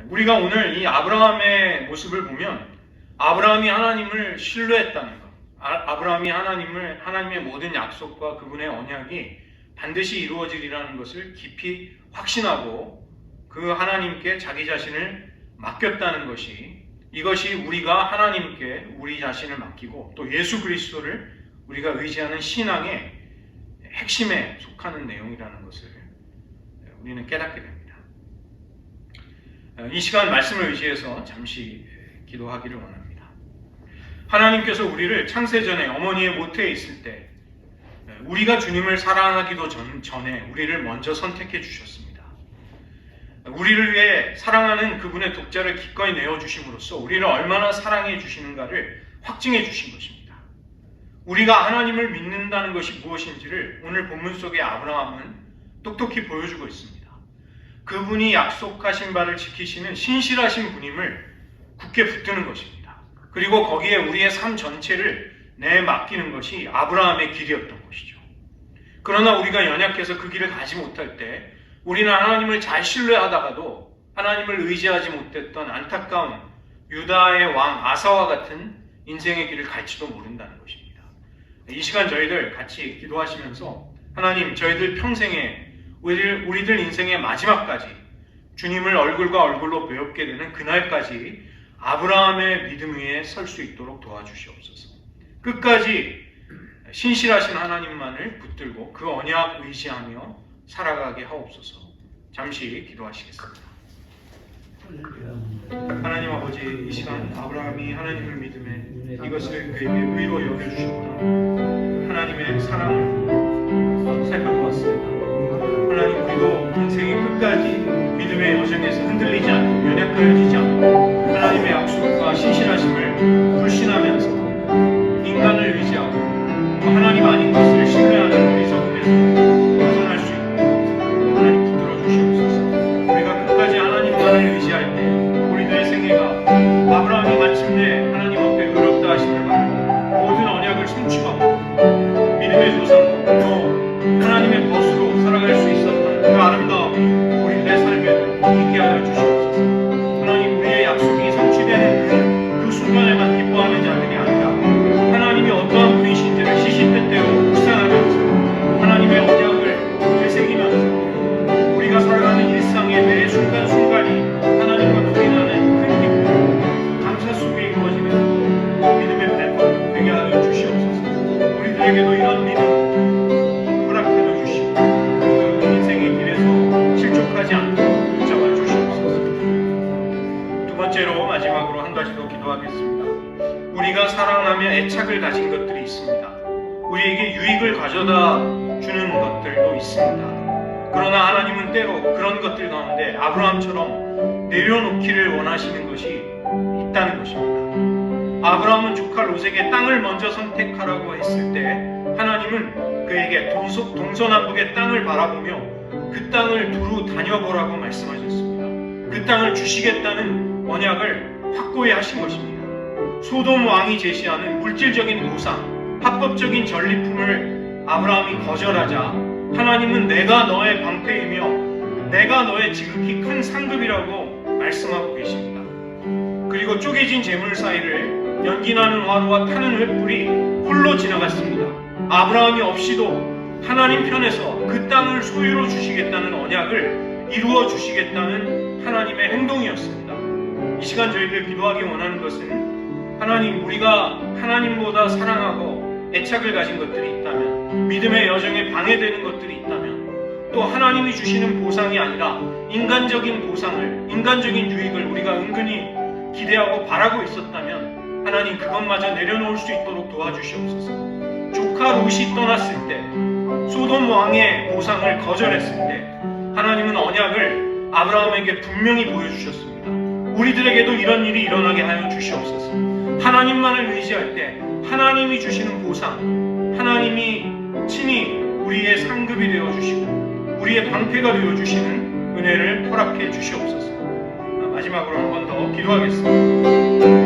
우리가 오늘 이 아브라함의 모습을 보면 아브라함이 하나님을 신뢰했다는 것, 아브라함이 하나님의 모든 약속과 그분의 언약이 반드시 이루어지리라는 것을 깊이 확신하고 그 하나님께 자기 자신을 맡겼다는 것이, 이것이 우리가 하나님께 우리 자신을 맡기고 또 예수 그리스도를 우리가 의지하는 신앙의 핵심에 속하는 내용이라는 것을 우리는 깨닫게 됩니다. 이 시간 말씀을 의지해서 잠시 기도하기를 원합니다. 하나님께서 우리를 창세전에 어머니의 모태에 있을 때 우리가 주님을 사랑하기도 전에 우리를 먼저 선택해 주셨습니다. 우리를 위해 사랑하는 그분의 독자를 기꺼이 내어주심으로써 우리를 얼마나 사랑해 주시는가를 확증해 주신 것입니다. 우리가 하나님을 믿는다는 것이 무엇인지를 오늘 본문 속의 아브라함은 똑똑히 보여주고 있습니다. 그분이 약속하신 바를 지키시는 신실하신 분임을 굳게 붙드는 것입니다. 그리고 거기에 우리의 삶 전체를 내맡기는 것이 아브라함의 길이었던 것이죠. 그러나 우리가 연약해서 그 길을 가지 못할 때 우리는 하나님을 잘 신뢰하다가도 하나님을 의지하지 못했던 안타까운 유다의 왕 아사와 같은 인생의 길을 갈지도 모른다는 것입니다. 이 시간 저희들 같이 기도하시면서 하나님, 저희들 평생에 우리들 인생의 마지막까지 주님을 얼굴과 얼굴로 배웁게 되는 그날까지 아브라함의 믿음 위에 설 수 있도록 도와주시옵소서. 끝까지 신실하신 하나님만을 붙들고 그 언약 의지하며 살아가게 하옵소서. 잠시 기도하시겠습니다. 하나님 아버지, 이 시간 아브라함이 하나님을 믿음에 이것을 그에게 의로 여겨주셨던 하나님의 사랑을 살펴보았습니다. 하나님, 우리도 인생의 끝까지 믿음의 여정에서 흔들리지 않고 연약하여지지 않고 하나님의 약속과 신실하심을 불신하면서 인간을 의지하고 하나님 아닌 것을 신뢰하는 어리석음에서 벗어날 수 있고 하나님 붙들어 주시옵소서. 우리가 끝까지 하나님만을 의지할 때 우리들의 생애가 아브라함이 마침내 하나님 앞에 의롭다 하심을 받고 모든 언약을 성취하고 믿음의 조상 또 하나님의 벗으로 살아갈 수 있었던 그 아름다움 우리들의 삶에도 있게 하여 주시옵소서. 하나님, 우리의 약속이 성취되는 그 순간에만 기뻐하는 자들이 아니라 하나님이 어떠한 분이신지를 시시때때로 묵상하면서 하나님의 언약을 되새기면서 우리가 살아가는 일상의 매 순간순간이 하나님과 불이 나는 큰 기쁨, 감사 속에 이루어지는 믿음의 발걸음 되게 하여 주시옵소서. 우리들에게도 이런 믿음 허락하여 주시고 그 인생의 길에서 실족하지 않도록 붙잡아 주시옵소서. 두 번째로 마지막으로 한 가지 더 기도하겠습니다. 우리가 사랑하며 애착을 가진 것들이 있습니다. 우리에게 유익을 가져다 주는 것들도 있습니다. 그러나 하나님은 때로 그런 것들 가운데 아브라함처럼 내려놓기를 원하시는 것이 있다는 것입니다. 아브라함은 조카 롯에게 땅을 먼저 선택하라고 했을 때 하나님은 그에게 동서남북의 땅을 바라보며 그 땅을 두루 다녀보라고 말씀하셨습니다. 그 땅을 주시겠다는 언약을 확고히 하신 것입니다. 소돔 왕이 제시하는 물질적인 보상, 합법적인 전리품을 아브라함이 거절하자 하나님은 내가 너의 방패이며 내가 너의 지극히 큰 상급이라고 말씀하고 계십니다. 그리고 쪼개진 재물 사이를 연기나는 화로와 타는 횃불이 홀로 지나갔습니다. 아브라함이 없이도 하나님 편에서 그 땅을 소유로 주시겠다는 언약을 이루어 주시겠다는 하나님의 행동이었습니다. 이 시간 저희들 기도하기 원하는 것은 하나님, 우리가 하나님보다 사랑하고 애착을 가진 것들이 있다면, 믿음의 여정에 방해되는 것들이 있다면, 또 하나님이 주시는 보상이 아니라 인간적인 보상을, 인간적인 유익을 우리가 은근히 기대하고 바라고 있었다면 하나님 그것마저 내려놓을 수 있도록 도와주시옵소서. 조카 롯이 떠났을 때, 소돔 왕의 보상을 거절했을 때 하나님은 언약을 아브라함에게 분명히 보여주셨습니다. 우리들에게도 이런 일이 일어나게 하여 주시옵소서. 하나님만을 의지할 때 하나님이 주시는 보상, 하나님이 친히 우리의 상급이 되어주시고 우리의 방패가 되어주시는 은혜를 허락해 주시옵소서. 마지막으로 한 번 더 기도하겠습니다.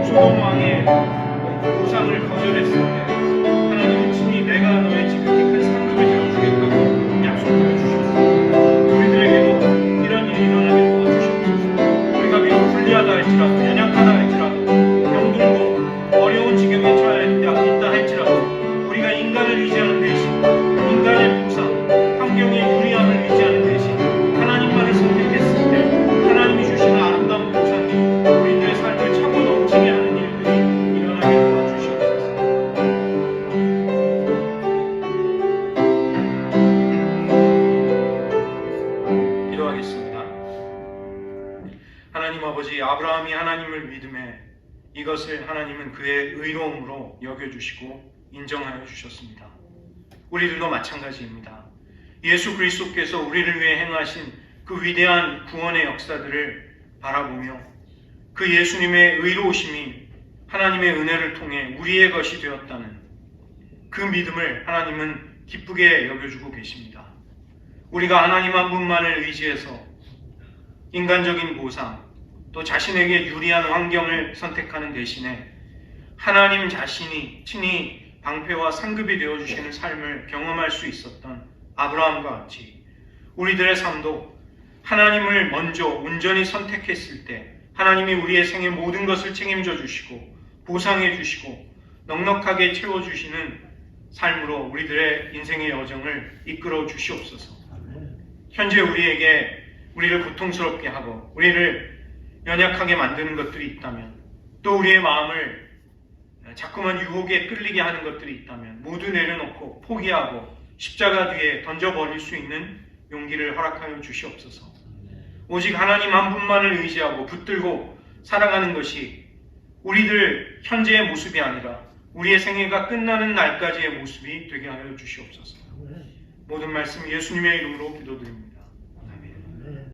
소돔 왕의 보상을 거절했을 때 하나님은 친히 내가 너의 지극히 큰 상급을 되어주겠다고 약속하여 주셨습니다. 우리들에게도 이런 일이 일어나게 도와주시옵소서. 우리가 비록 불리하다 할지라도 연약하다 할지라도 병들고 어려운 지경에 처해 있다 할지라도 우리가 인간을 의지하는 대신 인간의 보상, 환경의 유리함을 의지하는 대신 하나님만을 선택했을 때 하나님이 주시는 아름다운 보상이 우리들의 삶을 차고 넘치게 하는 일들이 일어나게 도와주시옵소서. 기도하겠습니다. 하나님 아버지, 아브라함이 하나님을 믿음에 이것을 하나님은 그의 의로움으로 여겨주시고 인정하여 주셨습니다. 우리들도 마찬가지입니다. 예수 그리스도께서 우리를 위해 행하신 그 위대한 구원의 역사들을 바라보며 그 예수님의 의로우심이 하나님의 은혜를 통해 우리의 것이 되었다는 그 믿음을 하나님은 기쁘게 여겨주고 계십니다. 우리가 하나님 한 분만을 의지해서 인간적인 보상 또 자신에게 유리한 환경을 선택하는 대신에 하나님 자신이 친히 방패와 상급이 되어주시는 삶을 경험할 수 있었던 아브라함과 같이 우리들의 삶도 하나님을 먼저 온전히 선택했을 때 하나님이 우리의 생의 모든 것을 책임져 주시고 보상해 주시고 넉넉하게 채워주시는 삶으로 우리들의 인생의 여정을 이끌어 주시옵소서. 현재 우리를 고통스럽게 하고 우리를 연약하게 만드는 것들이 있다면 또 우리의 마음을 자꾸만 유혹에 끌리게 하는 것들이 있다면 모두 내려놓고 포기하고 십자가 뒤에 던져버릴 수 있는 용기를 허락하여 주시옵소서. 오직 하나님 한 분만을 의지하고 붙들고 살아가는 것이 우리들 현재의 모습이 아니라 우리의 생애가 끝나는 날까지의 모습이 되게 하여 주시옵소서. 모든 말씀 예수님의 이름으로 기도드립니다.